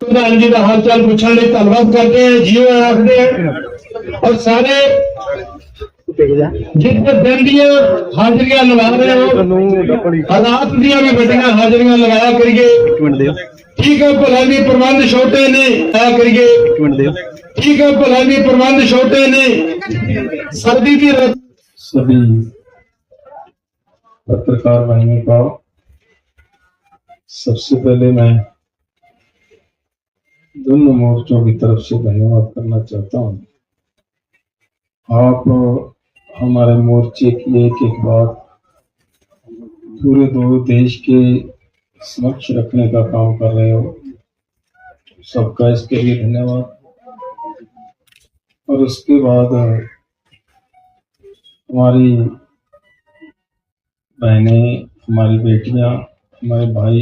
प्रधान जी का हाल चाल पूछने लिए धन्यवाद करते हैं, जियो रखते हैं और सारे जितने बंदियां हाजिरियां लगा रहे हो हालात दिया भी बड़िया हाजिरियां लगाया करिए। ठीक है, भला भी प्रबंध छोटे ने आया करिए। ठीक है, भला भी प्रबंध छोटे ने सर्दी की सभी पत्रकार भाइयों का सबसे पहले मैं दोनों मोर्चों की तरफ से धन्यवाद करना चाहता हूँ। आप हमारे मोर्चे की एक एक बात पूरे दो देश के समक्ष रखने का काम कर रहे हो, सबका इसके लिए धन्यवाद। और उसके बाद हमारी बहनें, हमारी बेटियां, हमारे भाई,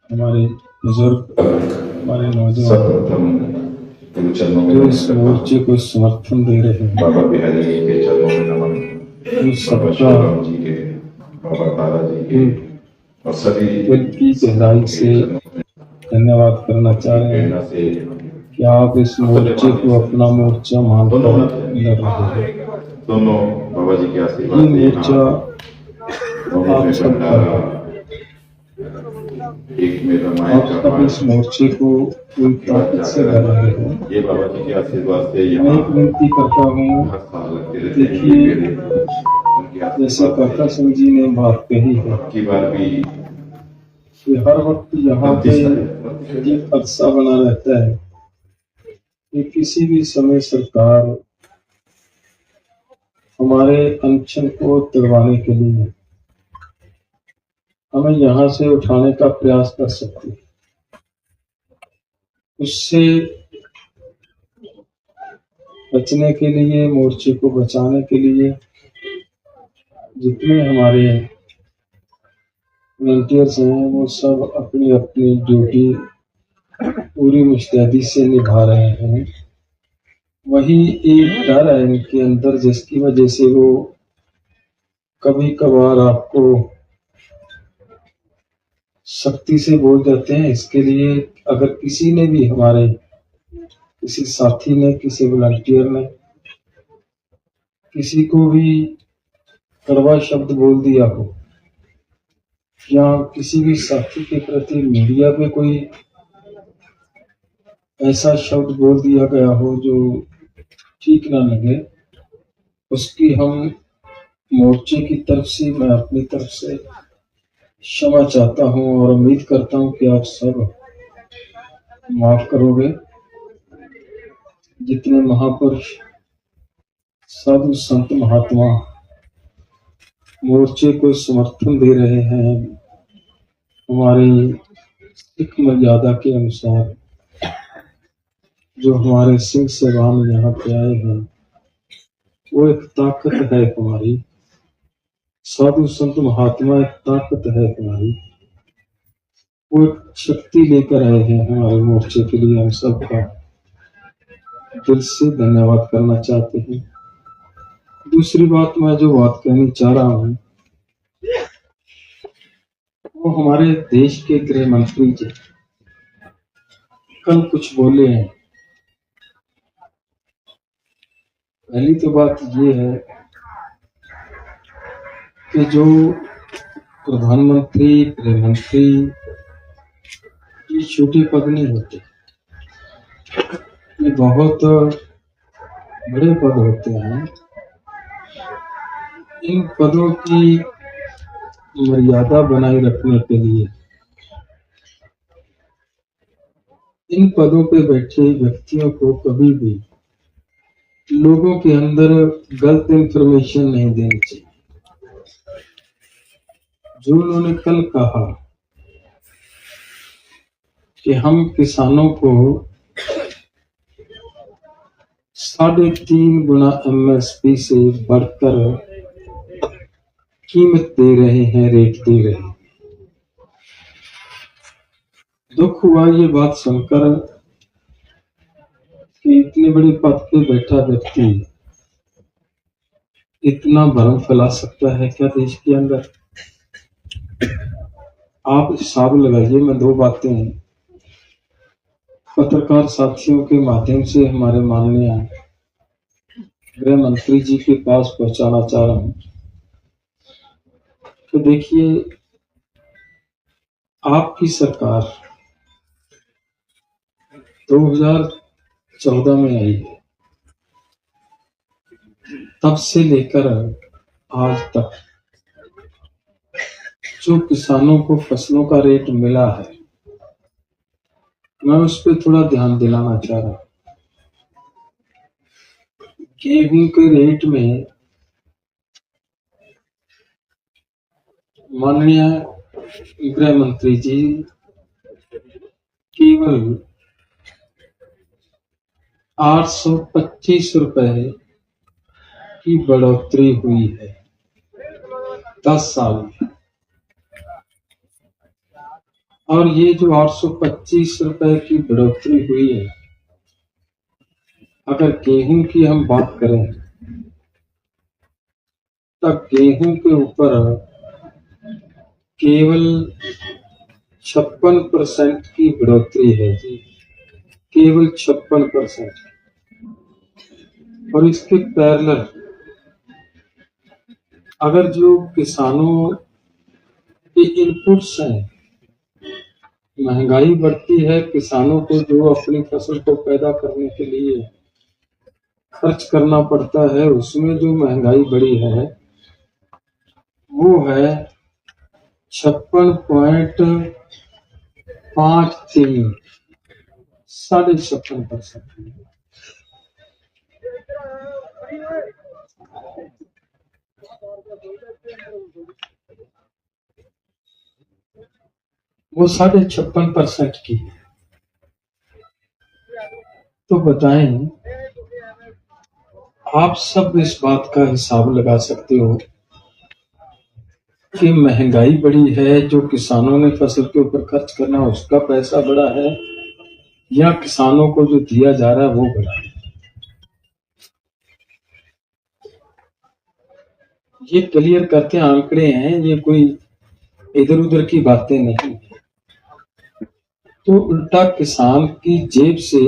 हमारे बुजुर्ग, हमारे नौजवान जो इस मोर्चे को समर्थन दे रहे हैं, बाबा बिहारी जी के चरणों में नमन। सबका जी के, बाबा तारा जी के और सभी दिल की गहराई से धन्यवाद करना चाह रहे हैं कि आप इस मोर्चे को अपना मोर्चा मानकर लड़ रहे हैं। दोनों बाबा जी के आशीर्वाद ये मोर्चा आप सबका एक मेरा आप सब इस मोर्चे को पूरी ताकत से लड़ रहे हो। ये बाबा जी के आशीर्वाद से मैं एक विनती करता हूँ, देखिए जैसे काका सिंह जी ने बात कही है की बार भी कि हर वक्त यहाँ पे ये खदशा बना रहता है कि किसी भी समय सरकार हमारे अनशन को तोड़वाने के लिए हमें यहाँ से उठाने का प्रयास कर सकती है। उससे बचने के लिए, मोर्चे को बचाने के लिए जितने हमारे वॉलंटियर्स हैं वो सब अपनी अपनी ड्यूटी पूरी मुस्तैदी से निभा रहे हैं। वही एक डर है इनके अंदर जिसकी वजह से वो कभी कभार आपको सख्ती से बोल देते हैं। इसके लिए अगर किसी ने भी, हमारे किसी साथी ने, किसी वॉलंटियर ने किसी को भी कड़वा शब्द बोल दिया हो या किसी भी साथी के प्रति मीडिया पे कोई ऐसा शब्द बोल दिया गया हो जो ठीक ना लगे, उसकी हम मोर्चे की तरफ से, मैं अपनी तरफ से क्षमा चाहता हूं और उम्मीद करता हूं कि आप सब माफ करोगे। जितने महापुरुष, साधु संत, महात्मा मोर्चे को समर्थन दे रहे हैं, हमारी सिख मर्यादा के अनुसार जो हमारे सिंह साहबान यहाँ पे आए हैं, वो एक ताकत है हमारी। साधु संत महात्मा एक ताकत है हमारी, वो एक शक्ति लेकर आए हैं हमारे मोर्चे के लिए। हम सबका दिल से धन्यवाद करना चाहते हैं। दूसरी बात, मैं जो बात कहनी चाह रहा हूँ वो हमारे देश के गृह मंत्री जी कल कुछ बोले हैं। पहली तो बात ये है कि जो प्रधानमंत्री, गृह मंत्री ये छोटे पद नहीं होते, ये बहुत बड़े पद होते हैं। इन पदों की मर्यादा बनाए रखने के लिए इन पदों पे बैठे व्यक्तियों को कभी भी लोगों के अंदर गलत इंफॉर्मेशन नहीं देनी चाहिए। जो उन्होंने कल कहा कि हम किसानों को 3.5 गुना MSP से बढ़कर कीमत दे रहे हैं, रेट दे रहे हैं। दुख हुआ ये बात सुनकर कि इतने बड़े पद पे बैठा व्यक्ति इतना भ्रम फैला सकता है क्या देश के अंदर? आप हिसाब लगाइए। मैं दो बातें हैं, पत्रकार साथियों के माध्यम से हमारे माननीय गृह मंत्री जी के पास पहुंचाना चाह रहा हूं। तो देखिए, आपकी सरकार 2014 में आई है, तब से लेकर आज तक जो किसानों को फसलों का रेट मिला है, मैं उस पर थोड़ा ध्यान दिलाना चाह रहा हूं। गेहूं के रेट में माननीय गृह मंत्री जी केवल 825 रुपए की बढ़ोतरी हुई है 10 साल में। और ये जो 825 रुपए की बढ़ोतरी हुई है, अगर गेहूं की हम बात करें तब गेहूं के ऊपर केवल 56% की बढ़ोतरी है जी, केवल 56%। और इसके पैरेलल अगर जो किसानों के इनपुट्स हैं, महंगाई बढ़ती है, किसानों को जो अपनी फसल को पैदा करने के लिए खर्च करना पड़ता है, उसमें जो महंगाई बढ़ी है वो है 56.53, 56.5%। वो 56.5% की। तो बताएं, आप सब इस बात का हिसाब लगा सकते हो कि महंगाई बढ़ी है, जो किसानों ने फसल के ऊपर खर्च करना उसका पैसा बढ़ा है, या किसानों को जो दिया जा रहा है वो बढ़ा है। ये क्लियर करते आंकड़े हैं, ये कोई इधर उधर की बातें नहीं। तो उल्टा किसान की जेब से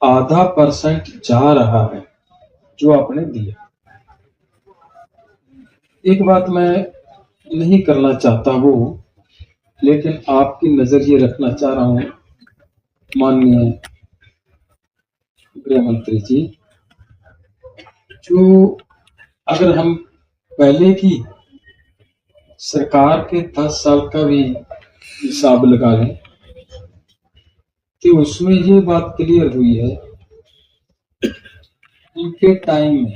आधा % जा रहा है जो आपने दिया। एक बात मैं नहीं करना चाहता वो, लेकिन आपकी नजर ये रखना चाह रहा हूं माननीय गृह मंत्री जी, जो अगर हम पहले की सरकार के 10 साल का भी हिसाब लगा लें कि उसमें ये बात क्लियर हुई है, उनके टाइम में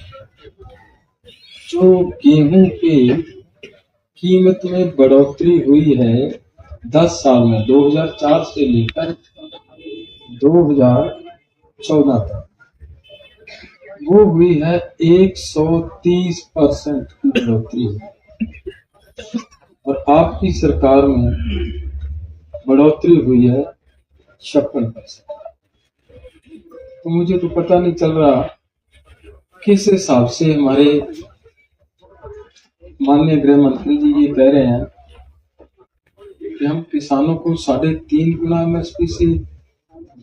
जो गेहूं के कीमत में बढ़ोतरी हुई है 10 साल में, 2004 से लेकर 2014 तक, वो हुई है 130% की बढ़ोतरी है। और आपकी सरकार में बढ़ोतरी हुई है 56%। तो मुझे तो पता नहीं चल रहा किस हिसाब से हमारे माननीय गृह मंत्री जी ये कह रहे हैं कि हम किसानों को 3.5 गुना MSP से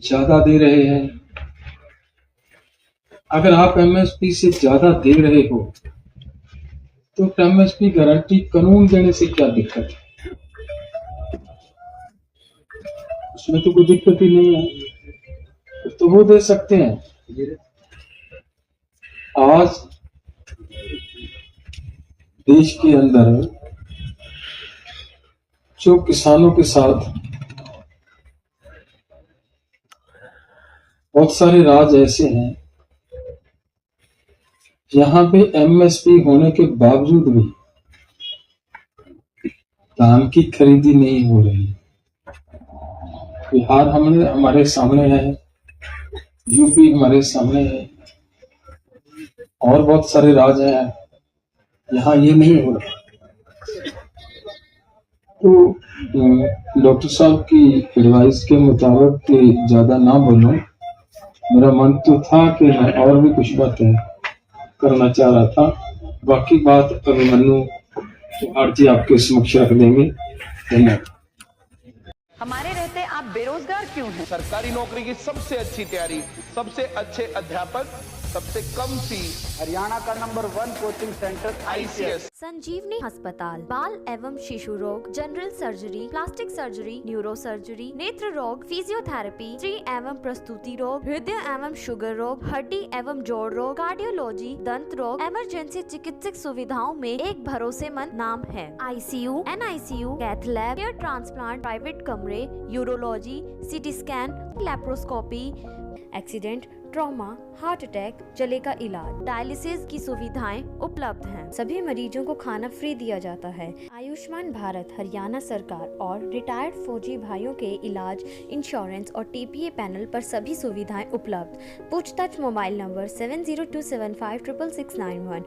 ज्यादा दे रहे हैं। अगर आप MSP से ज्यादा दे रहे हो तो MSP गारंटी कानून देने से क्या दिक्कत है? उसमें तो कोई दिक्कत ही नहीं है, तो वो दे सकते हैं। आज देश के अंदर जो किसानों के साथ बहुत सारे राज्य ऐसे हैं जहां पे MSP होने के बावजूद भी धान की खरीदी नहीं हो रही। बिहार हमारे सामने है, यूपी हमारे सामने है, और बहुत सारे राज्य हैं यहाँ ये नहीं हो रहा। तो डॉक्टर साहब की एडवाइस के मुताबिक ज्यादा ना बोलूं, मेरा मन तो था कि मैं और भी कुछ बातें करना चाह रहा था। बाकी बात अभिमन्यु कुमार जी आपके समक्ष रख देंगे। धन्यवाद। हमारे रहते आप बेरोजगार क्यों क्यों है? सरकारी नौकरी की सबसे अच्छी तैयारी, सबसे अच्छे अध्यापक, सबसे कम फीस, हरियाणा का नंबर 1 कोचिंग सेंटर ICS। संजीवनी अस्पताल बाल एवं शिशु रोग, general surgery, plastic surgery, neuro surgery, नेत्र रोग, फिजियोथेरेपी, स्त्री एवं प्रस्तुति रोग, हृदय एवं शुगर रोग, हड्डी एवं जोड़ रोग, कार्डियोलॉजी, दंत रोग, इमरजेंसी चिकित्सक सुविधाओं में एक भरोसेमंद नाम है। ICU, NICU, cath lab, hair transplant, private कमरे, urology, CT scan, laparoscopy, accident, trauma, heart attack, जले का इलाज, डायलिसिस की सुविधाएं उपलब्ध हैं। सभी मरीजों को खाना फ्री दिया जाता है। आयुष्मान भारत हरियाणा सरकार और रिटायर्ड फौजी भाइयों के इलाज, इंश्योरेंस और TPA पैनल पर सभी सुविधाएं उपलब्ध। पूछताछ मोबाइल नंबर 7027566691